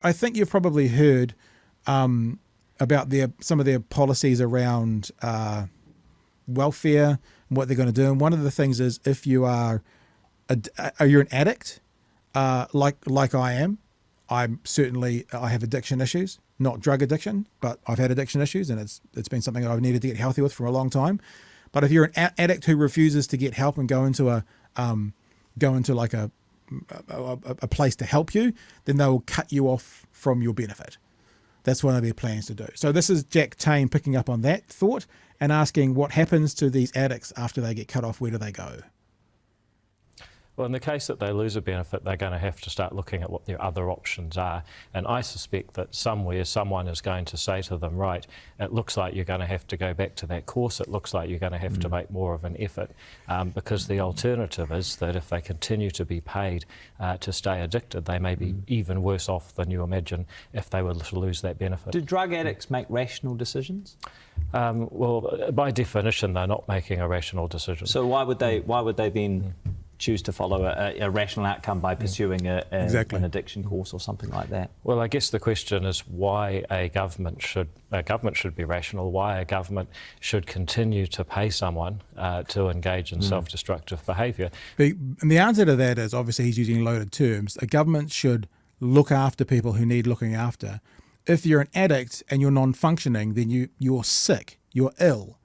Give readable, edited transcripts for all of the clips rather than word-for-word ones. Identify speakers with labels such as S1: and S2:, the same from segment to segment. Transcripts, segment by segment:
S1: I think you've probably heard about some of their policies around welfare and what they're going to do. And one of the things is, if you are you're an addict, like I am, I have addiction issues, not drug addiction, but I've had addiction issues, and it's been something that I've needed to get healthy with for a long time. But if you're an addict who refuses to get help and go into like a place to help you, then they will cut you off from your benefit. That's one of their plans to do. So this is Jack Tame picking up on that thought and asking what happens to these addicts after they get cut off. Where do they go?
S2: Well, in the case that they lose a benefit, they're going to have to start looking at what their other options are. And I suspect that somewhere someone is going to say to them, right, it looks like you're going to have to go back to that course. It looks like you're going to have to make more of an effort, because the alternative is that if they continue to be paid to stay addicted, they may be even worse off than you imagine if they were to lose that benefit.
S3: Do drug addicts make rational decisions?
S2: Well, by definition, they're not making a rational decision.
S3: So why would they then choose to follow a rational outcome by pursuing an addiction course or something like that?
S2: Well, I guess the question is why a government should be rational, why a government should continue to pay someone to engage in self-destructive behaviour.
S1: And the answer to that is, obviously he's using loaded terms, a government should look after people who need looking after. If you're an addict and you're non-functioning, then you're sick, you're ill,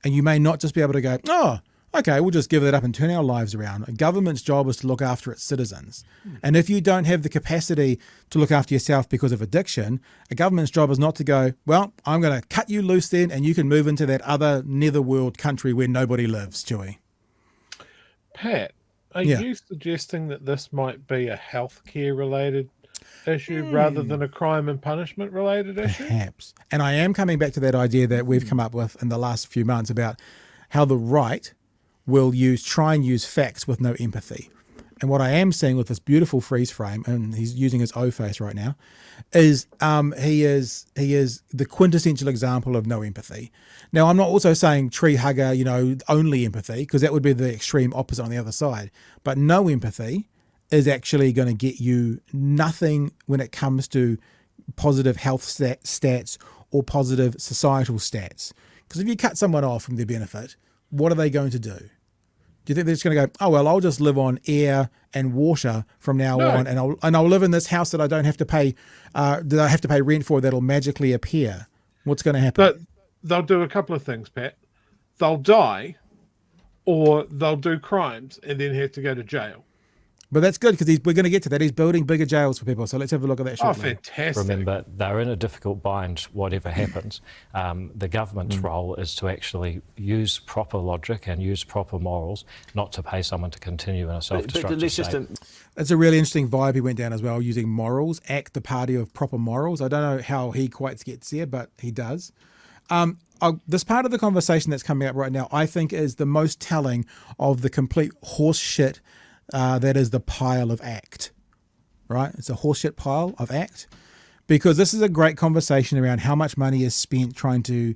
S1: and you may not just be able to go, oh, okay, we'll just give it up and turn our lives around. A government's job is to look after its citizens. And if you don't have the capacity to look after yourself because of addiction, a government's job is not to go, well, I'm going to cut you loose then and you can move into that other netherworld country where nobody lives, Chewy.
S4: Pat, are you suggesting that this might be a healthcare related issue rather than a crime and punishment related issue?
S1: Perhaps. And I am coming back to that idea that we've come up with in the last few months about how the right will try and use facts with no empathy. And what I am seeing with this beautiful freeze frame, and he's using his O face right now, is he is the quintessential example of no empathy. Now, I'm not also saying tree hugger, only empathy, because that would be the extreme opposite on the other side. But no empathy is actually going to get you nothing when it comes to positive health stats or positive societal stats. Because if you cut someone off from their benefit, what are they going to do? Do you think they're just going to go, oh, well, I'll just live on air and water from now on, and I'll live in this house that I don't have to pay, rent for, that'll magically appear? What's going to happen?
S4: But they'll do a couple of things, Pat. They'll die, or they'll do crimes and then have to go to jail.
S1: But that's good, because we're going to get to that. He's building bigger jails for people. So let's have a look at that shortly.
S4: Oh, fantastic.
S2: Remember, they're in a difficult bind, whatever happens. The government's role is to actually use proper logic and use proper morals, not to pay someone to continue in a self-destructive state.
S1: It's a really interesting vibe he went down as well, using morals, ACT, the party of proper morals. I don't know how he quite gets there, but he does. This part of the conversation that's coming up right now, I think, is the most telling of the complete horse shit that is the pile of ACT, right? It's a horseshit pile of ACT, because this is a great conversation around how much money is spent trying to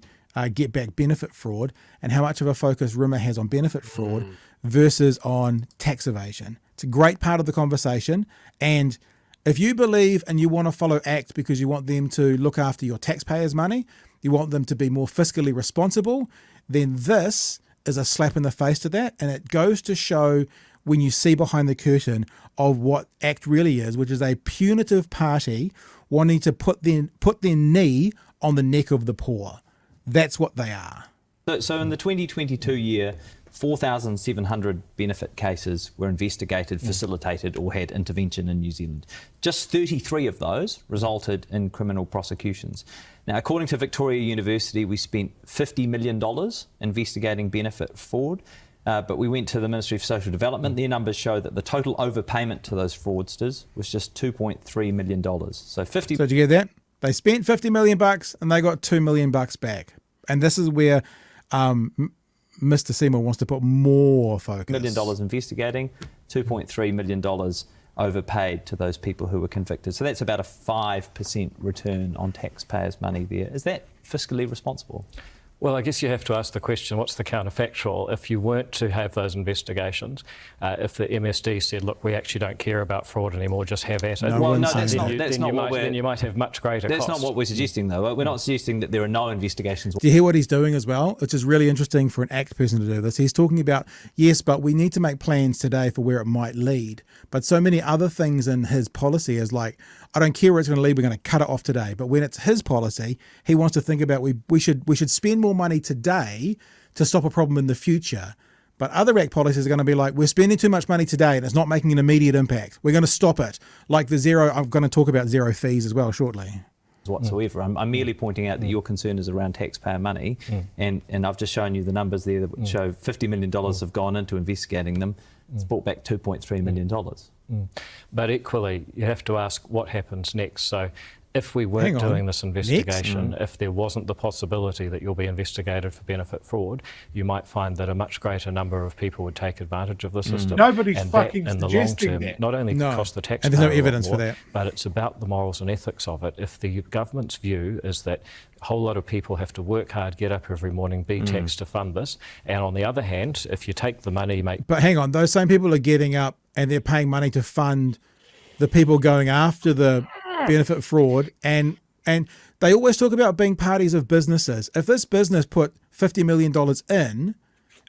S1: get back benefit fraud, and how much of a focus Rimmer has on benefit fraud versus on tax evasion. It's a great part of the conversation, and if you believe and you want to follow ACT because you want them to look after your taxpayers' money, you want them to be more fiscally responsible, then this is a slap in the face to that, and it goes to show when you see behind the curtain of what ACT really is, which is a punitive party wanting to put their knee on the neck of the poor. That's what they are.
S3: So in the 2022 year, 4,700 benefit cases were investigated, facilitated, or had intervention in New Zealand. Just 33 of those resulted in criminal prosecutions. Now, according to Victoria University, we spent $50 million investigating benefit fraud. But we went to the Ministry of Social Development. Their numbers show that the total overpayment to those fraudsters was just $2.3 million. So did
S1: you get that? They spent $50 million and they got $2 million back. And this is where Mr. Seymour wants to put more focus.
S3: $1 million investigating, $2.3 million overpaid to those people who were convicted. So that's about a 5% return on taxpayers' money there. Is that fiscally responsible?
S2: Well, I guess you have to ask the question, what's the counterfactual? If you weren't to have those investigations, if the MSD said, look, we actually don't care about fraud anymore, just have at it.
S3: Well, no,
S1: that's not-
S2: then you might have much greater
S3: That's
S2: cost.
S3: not what we're suggesting, though. We're not suggesting that there are no investigations.
S1: Do you hear what he's doing as well? Which is really interesting for an ACT person to do this. He's talking about, yes, but we need to make plans today for where it might lead. But so many other things in his policy is like, I don't care where it's going to lead, we're going to cut it off today. But when it's his policy, he wants to think about we should spend more money today to stop a problem in the future. But other ACT policies are going to be like, we're spending too much money today and it's not making an immediate impact. We're going to stop it. Like the zero, I'm going to talk about zero fees as well shortly.
S3: Whatsoever. I'm merely pointing out that your concern is around taxpayer money, and I've just shown you the numbers there that show $50 million have gone into investigating them. It's brought back $2.3 million.
S2: But equally, you have to ask what happens next. So if we weren't doing this investigation, if there wasn't the possibility that you'll be investigated for benefit fraud, you might find that a much greater number of people would take advantage of the system.
S4: Nobody's
S2: and
S4: fucking
S2: that, in the long
S4: suggesting
S2: term,
S4: that.
S2: not only cost the taxpayer
S1: and there's no
S2: a lot
S1: evidence
S2: more,
S1: for that.
S2: but it's about the morals and ethics of it. If the government's view is that a whole lot of people have to work hard, get up every morning, be taxed to fund this, and on the other hand, if you take the money,
S1: But hang on, those same people are getting up and they're paying money to fund the people going after the benefit fraud, and they always talk about being parties of businesses. If this business put $50 million in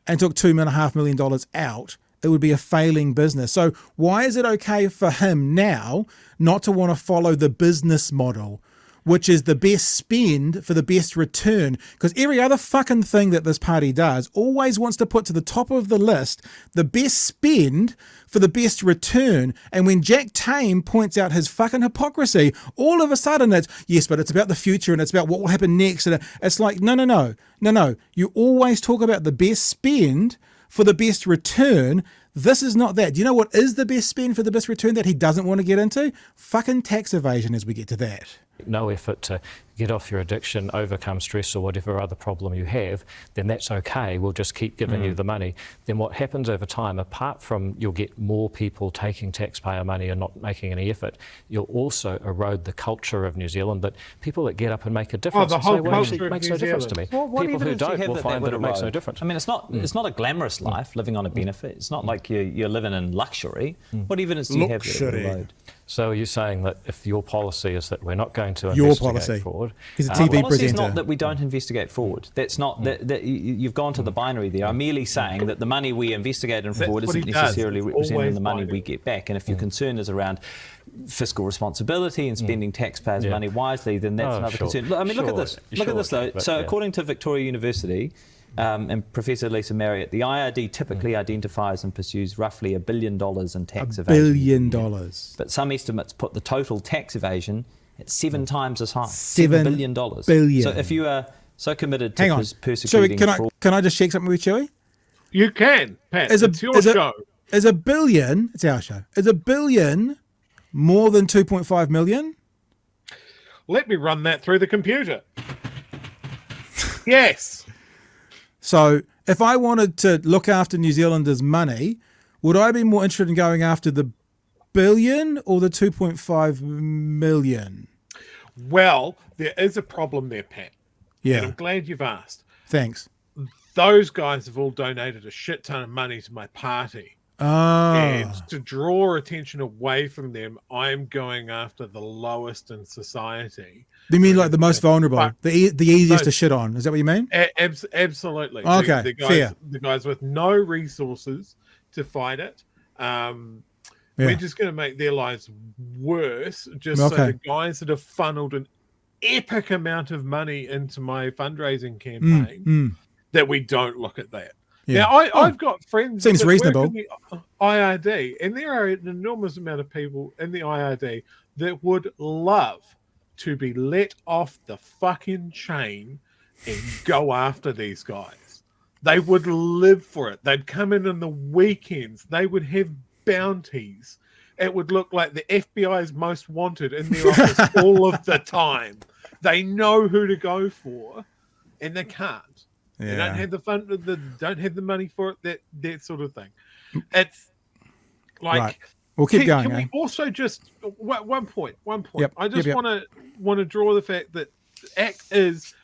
S1: and took $2.5 million out, it would be a failing business. So why is it okay for him now not to want to follow the business model, which is the best spend for the best return? Because every other fucking thing that this party does always wants to put to the top of the list the best spend for the best return. And when Jack Tame points out his fucking hypocrisy, all of a sudden it's, yes, but it's about the future and it's about what will happen next. And it's like, no. You always talk about the best spend for the best return. This is not that. Do you know what is the best spend for the best return that he doesn't want to get into? Fucking tax evasion as we get to that.
S2: no effort to get off your addiction, overcome stress or whatever other problem you have, then that's okay. We'll just keep giving you the money. Then what happens over time, apart from you'll get more people taking taxpayer money and not making any effort, you'll also erode the culture of New Zealand, that people that get up and make a difference
S4: the whole
S2: say, well,
S4: culture
S2: actually, it
S4: of
S2: makes
S4: New
S2: no difference to me.
S3: Well, what
S2: People who
S3: evidence do you
S2: don't
S3: have
S2: will
S3: that
S2: find
S3: would
S2: that it makes no
S3: erode?
S2: difference.
S3: I mean, it's not a glamorous life living on a benefit. It's not like you're living in luxury. What evidence do you have that it would erode?
S2: So you're saying that if your policy is that we're not going to
S1: Your
S2: investigate
S1: policy.
S2: fraud,
S1: He's a
S3: My
S1: TV
S3: policy is
S1: presenter.
S3: not that we don't investigate fraud. That's not that you've gone to the binary there. I'm merely saying that the money we investigate in fraud
S4: what he
S3: isn't
S4: does.
S3: necessarily
S4: It's
S3: representing
S4: always
S3: the money we
S4: binary.
S3: get back. And if your concern is around fiscal responsibility and spending taxpayers' money wisely, then that's another
S2: sure.
S3: concern. Look, I mean, look at
S2: Sure.
S3: this. Look at this though.
S2: But,
S3: So
S2: yeah.
S3: according to Victoria University, and Professor Lisa Marriott, the IRD typically identifies and pursues roughly $1 billion in tax
S1: $1
S3: evasion.
S1: billion.
S3: But some estimates put the total tax evasion at 7 times as high.
S1: $7
S3: $7 billion.
S1: billion.
S3: So if you are so committed to
S1: Hang on.
S3: persecuting
S1: Chewy,
S3: fraud,
S1: can I just check something with Chewy?
S4: You can, Pat.
S1: Is
S4: It's your show.
S1: Is $1 billion, it's our show, is $1 billion more than 2.5 million?
S4: Let me run that through the computer. Yes.
S1: So if I wanted to look after New Zealanders' money, would I be more interested in going after the billion or the 2.5 million?
S4: Well, there is a problem there, Pat. And
S1: Yeah,
S4: I'm glad you've asked.
S1: thanks.
S4: Those guys have all donated a shit ton of money to my party. And
S1: Ah,
S4: to draw attention away from them, I'm going after the lowest in society.
S1: you mean like the most vulnerable,
S4: But-
S1: the easiest
S4: No.
S1: to shit on? Is that what you mean?
S4: Absolutely.
S1: Okay,
S4: the guys,
S1: fair.
S4: the guys with no resources to fight it.
S1: Yeah.
S4: We're just going to make their lives worse, just so
S1: Okay.
S4: the guys that have funneled an epic amount of money into my fundraising campaign, that we don't look at that.
S1: Yeah.
S4: Now, I've got friends
S1: Seems
S4: that work
S1: reasonable.
S4: in the IRD, and there are an enormous amount of people in the IRD that would love to be let off the fucking chain and go after these guys. They would live for it. They'd come in on the weekends. They would have bounties. It would look like the FBI's most wanted in their office all of the time. They know who to go for, and they can't. They don't have the fun. Don't have the money for it. That sort of thing. It's like.
S1: Right. We'll keep going.
S4: Can
S1: Eh?
S4: we also just one point?
S1: Yep,
S4: I just
S1: yep.
S4: want to draw the fact that ACT is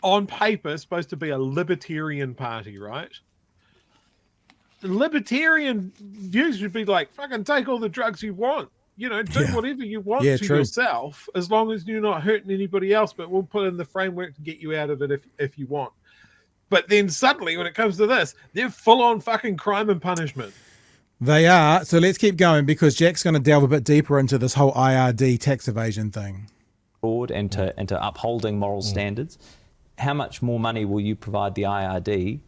S4: on paper supposed to be a libertarian party, right? The libertarian views would be like, fucking take all the drugs you want. You know, do whatever you want to
S1: true.
S4: yourself, as long as you're not hurting anybody else, but we'll put in the framework to get you out of it if you want. But then suddenly, when it comes to this, they're full on fucking crime and punishment.
S1: They are. So let's keep going, because Jack's going to delve a bit deeper into this whole IRD tax evasion thing.
S3: Fraud and to upholding moral standards. How much more money will you provide the IRD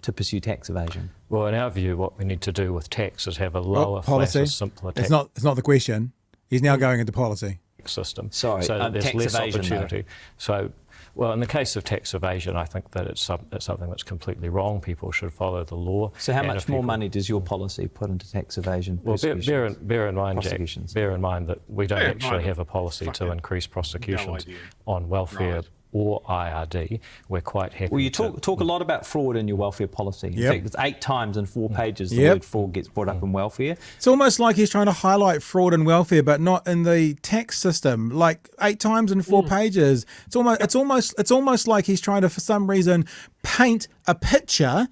S3: to pursue tax evasion?
S2: Well, in our view, what we need to do with tax is have a lower,
S1: policy.
S2: flatter, simpler tax
S1: It's not the question. He's now going into policy.
S2: system.
S3: Sorry,
S2: so that there's
S3: tax
S2: less
S3: evasion,
S2: opportunity. So, well, in the case of tax evasion, I think that it's something that's completely wrong. People should follow the law.
S3: So how
S2: and
S3: much more money does your policy put into tax evasion?
S2: Well, bear in mind, Jack, bear in mind that we don't actually have a policy to increase prosecutions on welfare or IRD. We're quite happy.
S3: Well, you talk a lot about fraud in your welfare policy. In fact, it's 8 times in 4 pages the word fraud gets brought up in welfare.
S1: It's almost like he's trying to highlight fraud in welfare, but not in the tax system. Like 8 times in 4 pages. It's almost like he's trying to, for some reason, paint a picture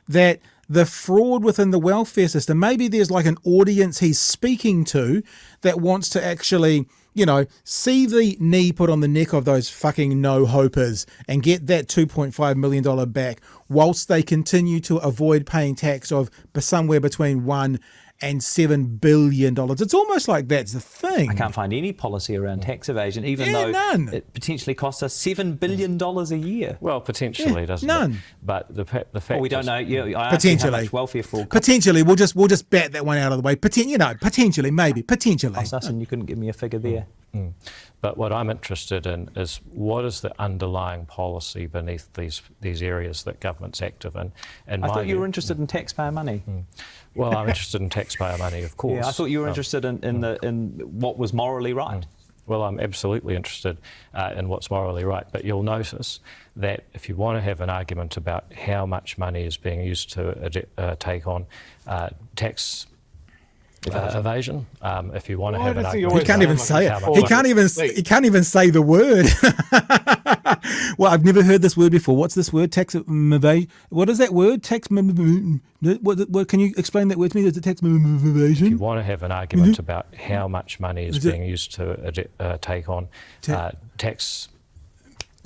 S1: that the fraud within the welfare system, maybe there's like an audience he's speaking to that wants to actually, you know, see the knee put on the neck of those fucking no-hopers and get that $2.5 million back whilst they continue to avoid paying tax of somewhere between $1 and $7 billion. It's almost like that's the thing.
S3: I can't find any policy around tax evasion, even though it potentially costs us $7 billion a year.
S2: Well, potentially, doesn't it? But the fact
S3: we don't know. I
S1: potentially,
S3: how much welfare fraud.
S1: Potentially, we'll just bat that one out of the way. Potentially, maybe, potentially.
S3: Oh, Sussan, you couldn't give me a figure there.
S2: But what I'm interested in is what is the underlying policy beneath these areas that government's active in. And
S3: I thought you were interested in taxpayer money.
S2: Well, I'm interested in taxpayer money, of course.
S3: Yeah, I thought you were interested in what was morally right.
S2: Well, I'm absolutely interested in what's morally right, but you'll notice that if you want to have an argument about how much money is being used to take on tax evasion, if you want to have an argument,
S1: he can't even say it. He can't even say the word. Well, I've never heard this word before. What's this word? Tax evasion. What is that word? Tax. What? Can you explain that word to me? Is it tax evasion?
S2: If you want to have an argument about how much money is being used to take on tax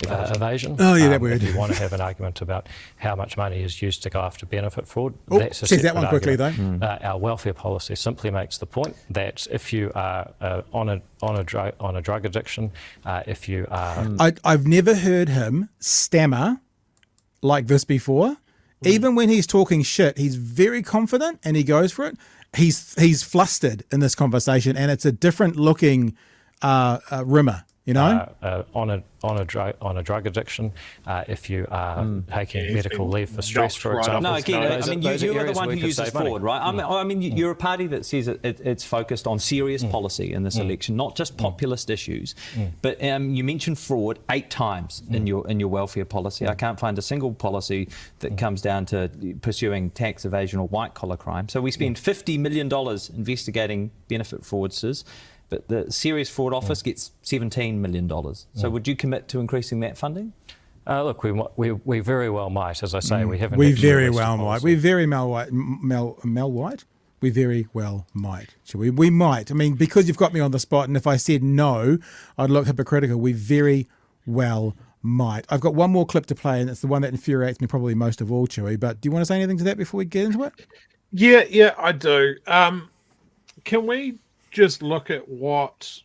S2: evasion.
S1: Oh, yeah, that word.
S2: If you want to have an argument about how much money is used to go after benefit fraud,
S1: that's a separate that one quickly,
S2: argument. Though. Our welfare policy simply makes the point that if you are on a drug addiction, if you are...
S1: I've never heard him stammer like this before. Even when he's talking shit, he's very confident and he goes for it. He's flustered in this conversation, and it's a different looking rimmer. You know,
S2: on a drug addiction, if you are taking medical leave for stress, for example.
S3: No, again, I mean, you are the one who uses fraud, right? I mean, you're a party that says it's focused on serious policy in this election, not just populist issues. But you mentioned fraud 8 times in your welfare policy. I can't find a single policy that comes down to pursuing tax evasion or white collar crime. So we spend $50 million investigating benefit fraudsters. But the Serious Fraud Office gets $17 million. So would you commit to increasing that funding?
S2: Look, we very well might. As I say, we haven't.
S1: We very well might. We very We very well might. Shall we? We might. I mean, because you've got me on the spot, and if I said no, I'd look hypocritical. We very well might. I've got one more clip to play, and it's the one that infuriates me probably most of all, Chewy. But do you want to say anything to that before we get into it?
S4: Yeah, I do. Can we just look at what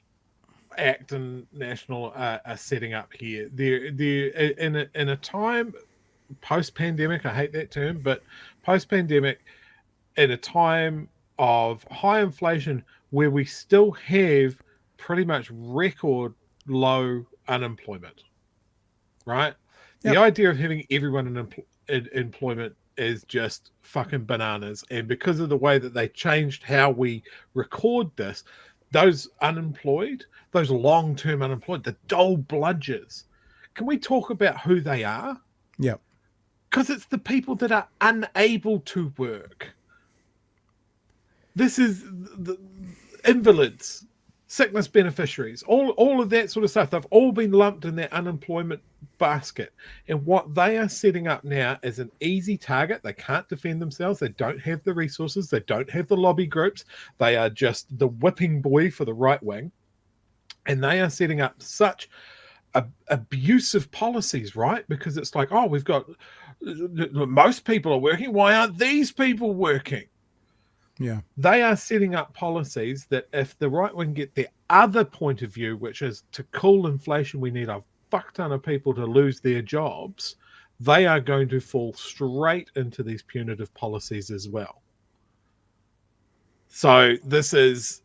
S4: ACT and National are setting up here? They're in a time post-pandemic, I hate that term, but post-pandemic, in a time of high inflation where we still have pretty much record low unemployment, right? Yep. The idea of having everyone in employment is just fucking bananas. And because of the way that they changed how we record this, those unemployed, those long-term unemployed, the dole bludgers, can we talk about who they are?
S1: Yeah.
S4: Because it's the people that are unable to work. This is the invalids, sickness beneficiaries, all of that sort of stuff. They've all been lumped in that unemployment basket. And what they are setting up now is an easy target. They can't defend themselves. They don't have the resources. They don't have the lobby groups. They are just the whipping boy for the right wing. And they are setting up such abusive policies, right? Because it's like, oh, we've got most people are working. Why aren't these people working?
S1: Yeah.
S4: They are setting up policies that if the right wing get the other point of view, which is to cool inflation, we need a fuck ton of people to lose their jobs, they are going to fall straight into these punitive policies as well. So this is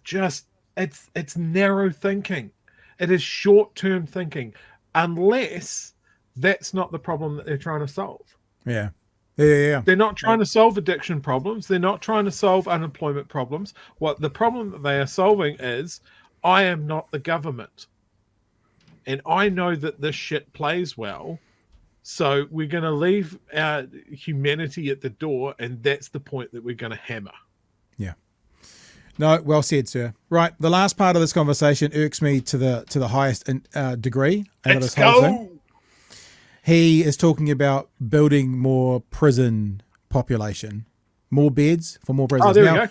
S4: just it's narrow thinking. It is short-term thinking, unless that's not the problem that they're trying to solve.
S1: Yeah. Yeah.
S4: They're not trying to solve addiction problems. They're not trying to solve unemployment problems. What the problem that they are solving is, I am not the government. And I know that this shit plays well. So we're going to leave our humanity at the door. And that's the point that we're going to hammer.
S1: Yeah. No, well said, sir. Right. The last part of this conversation irks me to the highest degree.
S4: Let's go.
S1: He is talking about building more prison population, more beds for more prisoners.
S4: Oh, there we go.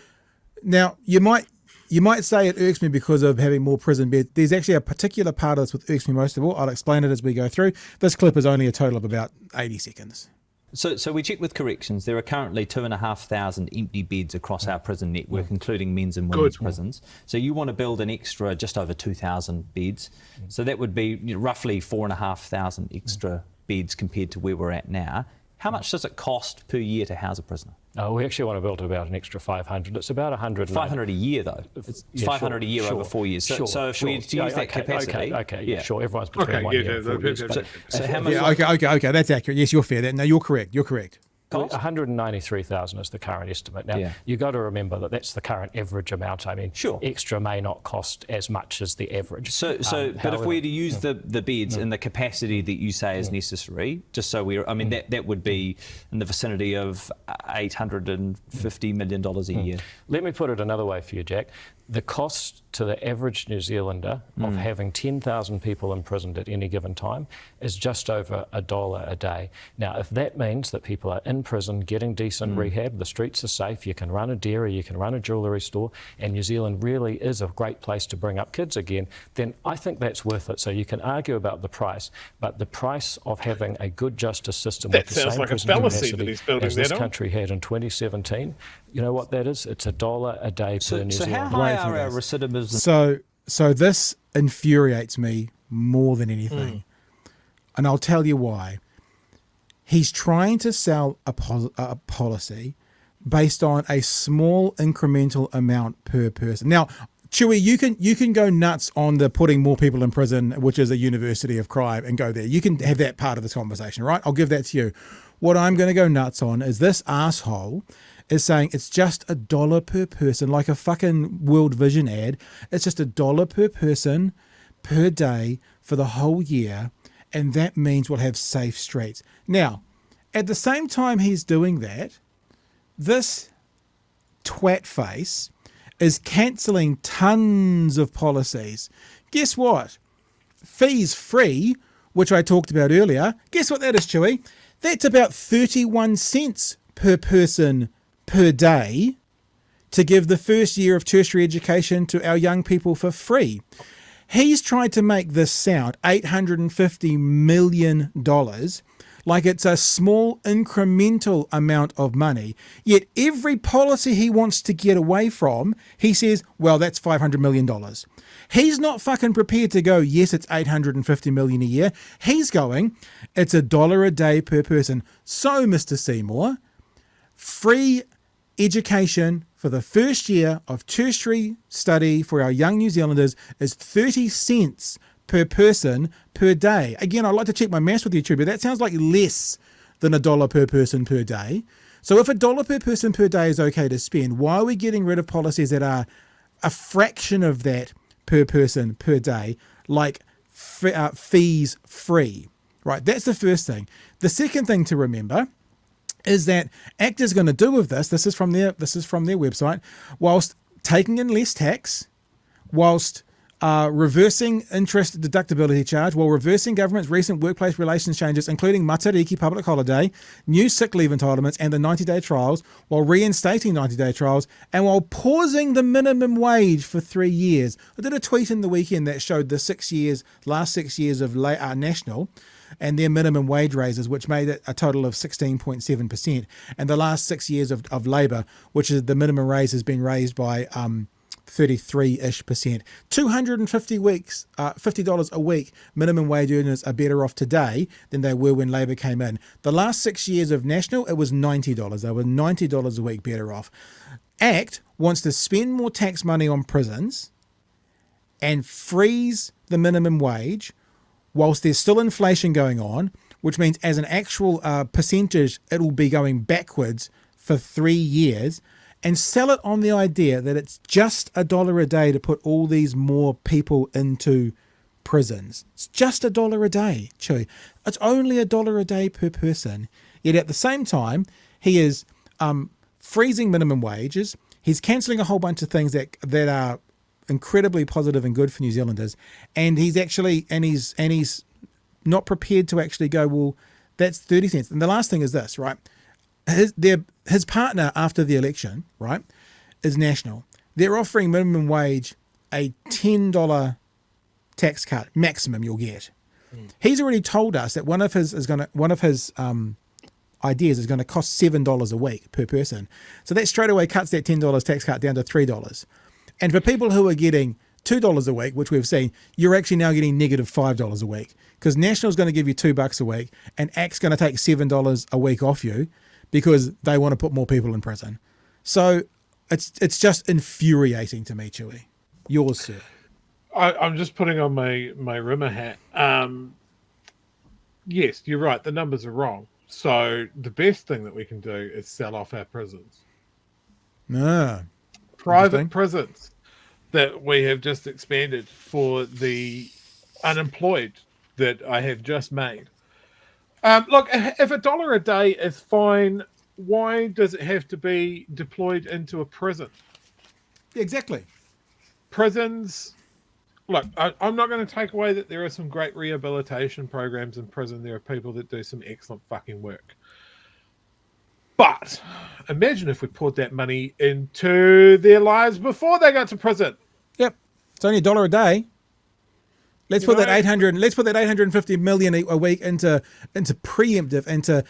S1: Now, you might say it irks me because of having more prison beds. There's actually a particular part of this which irks me most of all. I'll explain it as we go through. This clip is only a total of about 80 seconds.
S3: So we checked with corrections. There are currently 2,500 empty beds across our prison network, including men's and women's prisons. So you want to build an extra just over 2,000 beds. So that would be roughly 4,500 extra beds compared to where we're at now. How much does it cost per year to house a prisoner?
S2: We actually want to build about an extra 500. It's about 100.
S3: 500 a year, though. It's 500 a year over 4 years. So if we use that capacity...
S2: Okay, sure. Everyone's between 1 year and 4 years.
S3: So how much...
S1: Okay, that's accurate. Yes, you're fair. No, you're correct.
S2: 193,000 is the current estimate. Now, you've got to remember that that's the current average amount. I mean, extra may not cost as much as the average.
S3: But if we were to use the beds in the capacity that you say is necessary, just so that would be in the vicinity of $850 million a year.
S2: Let me put it another way for you, Jack. The cost to the average New Zealander of having 10,000 people imprisoned at any given time is just over $1 a day. Now, if that means that people are in prison getting decent rehab, the streets are safe, you can run a dairy, you can run a jewellery store, and New Zealand really is a great place to bring up kids again, then I think that's worth it. So you can argue about the price, but the price of having a good justice system with the same prison capacity as this country had in 2017, you know what that is? It's $1 a day per New Zealander.
S3: So how high are our recidivism?
S1: So this infuriates me more than anything. And I'll tell you why. He's trying to sell a policy based on a small incremental amount per person. Now, Chewy, you can go nuts on the putting more people in prison, which is a university of crime, and go there. You can have that part of this conversation, right? I'll give that to you. What I'm going to go nuts on is this asshole is saying it's just $1 per person, like a fucking World Vision ad. It's just $1 per person per day for the whole year, and that means we'll have safe streets. Now, at the same time he's doing that, this twat face is cancelling tons of policies. Guess what? Fees free, which I talked about earlier. Guess what that is, Chewy? That's about 31 cents per person per day to give the first year of tertiary education to our young people for free. He's tried to make this sound $850 million like it's a small incremental amount of money, yet every policy he wants to get away from, he says, well, that's $500 million. He's not fucking prepared to go, yes, it's $850 million a year. He's going, it's $1 a day per person. So, Mr. Seymour, free education for the first year of tertiary study for our young New Zealanders is 30 cents per person per day. Again, I'd like to check my maths with you, but that sounds like less than $1 per person per day. So if $1 per person per day is okay to spend, why are we getting rid of policies that are a fraction of that per person per day, like fees free? Right, that's the first thing. The second thing to remember is that ACT is going to do with this is from their website, whilst taking in less tax, whilst reversing interest deductibility charge, while reversing government's recent workplace relations changes, including Matariki public holiday, new sick leave entitlements, and the 90-day trials, while reinstating 90-day trials, and while pausing the minimum wage for 3 years. I did a tweet in the weekend that showed the last 6 years of National and their minimum wage raises, which made it a total of 16.7%, and the last 6 years of Labour, which is the minimum raise has been raised by 33-ish%. 250 weeks, $50 a week minimum wage earners are better off today than they were when Labour came in. The last 6 years of National, it was $90. They were $90 a week better off. ACT wants to spend more tax money on prisons and freeze the minimum wage whilst there's still inflation going on, which means as an actual percentage, it will be going backwards for 3 years, and sell it on the idea that it's just $1 a day to put all these more people into prisons. It's just $1 a day, Chewy. It's only $1 a day per person. Yet at the same time, he is freezing minimum wages. He's cancelling a whole bunch of things that are incredibly positive and good for New Zealanders, and he's not prepared to actually go, well, that's 30 cents. And the last thing is this, right? His partner after the election, right, is National. They're offering minimum wage a $10 tax cut maximum you'll get. He's already told us that one of his ideas is going to cost $7 a week per person. So that straight away cuts that $10 tax cut down to $3. And for people who are getting $2 a week, which we've seen, you're actually now getting negative $5 a week, because National's going to give you $2 a week and ACT's going to take $7 a week off you because they want to put more people in prison. So it's just infuriating to me, Chewy. Yours, sir.
S4: I'm just putting on my Rimmer hat. Yes, you're right. The numbers are wrong. So the best thing that we can do is sell off our prisons. Private prisons that we have just expanded for the unemployed that I have just made. Look, if $1 a day is fine, why does it have to be deployed into a prison?
S1: Exactly.
S4: Prisons, look, I'm not going to take away that there are some great rehabilitation programs in prison. There are people that do some excellent fucking work. But imagine if we poured that money into their lives before they got to prison.
S1: Yep. It's only $1 a day. Let's put that 850 million a week into preemptive, into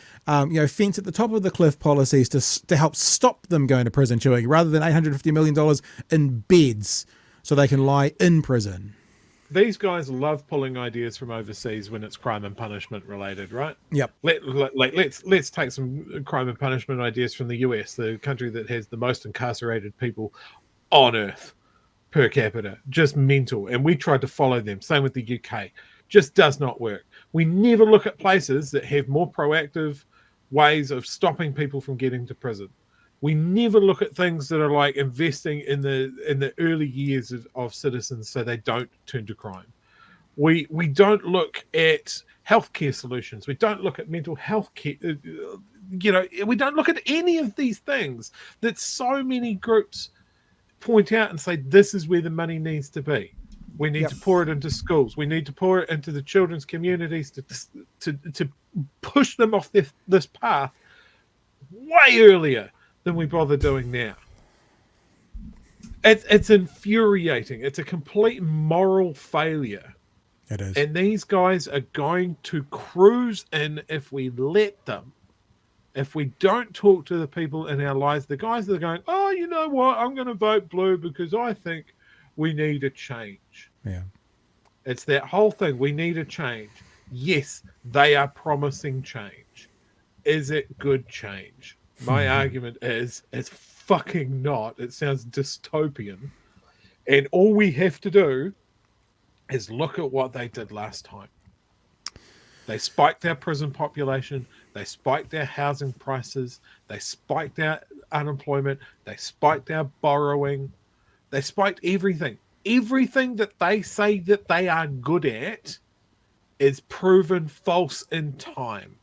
S1: fence at the top of the cliff policies to help stop them going to prison, Chewy, rather than $850 million in beds so they can lie in prison.
S4: These guys love pulling ideas from overseas when it's crime and punishment related, right?
S1: Yep.
S4: Let's take some crime and punishment ideas from the US, the country that has the most incarcerated people on earth per capita. Just mental. And we tried to follow them. Same with the UK. Just does not work. We never look at places that have more proactive ways of stopping people from getting to prison. We never look at things that are like investing in the early years of citizens so they don't turn to crime. We don't look at healthcare solutions. We don't look at mental health care. We don't look at any of these things that so many groups point out and say, this is where the money needs to be. We need to pour it into schools. We need to pour it into the children's communities to push them off this path way earlier than we bother doing now. It's infuriating. It's a complete moral failure.
S1: It is.
S4: And these guys are going to cruise in if we let them. If we don't talk to the people in our lives, the guys that are going, oh, you know what, I'm going to vote blue because I think we need a change.
S1: Yeah.
S4: It's that whole thing. We need a change. Yes, they are promising change. Is it good change? My argument is it's fucking not. It sounds dystopian. And all we have to do is look at what they did last time. They spiked our prison population. They spiked our housing prices. They spiked our unemployment. They spiked our borrowing. They spiked everything. Everything that they say that they are good at is proven false in time.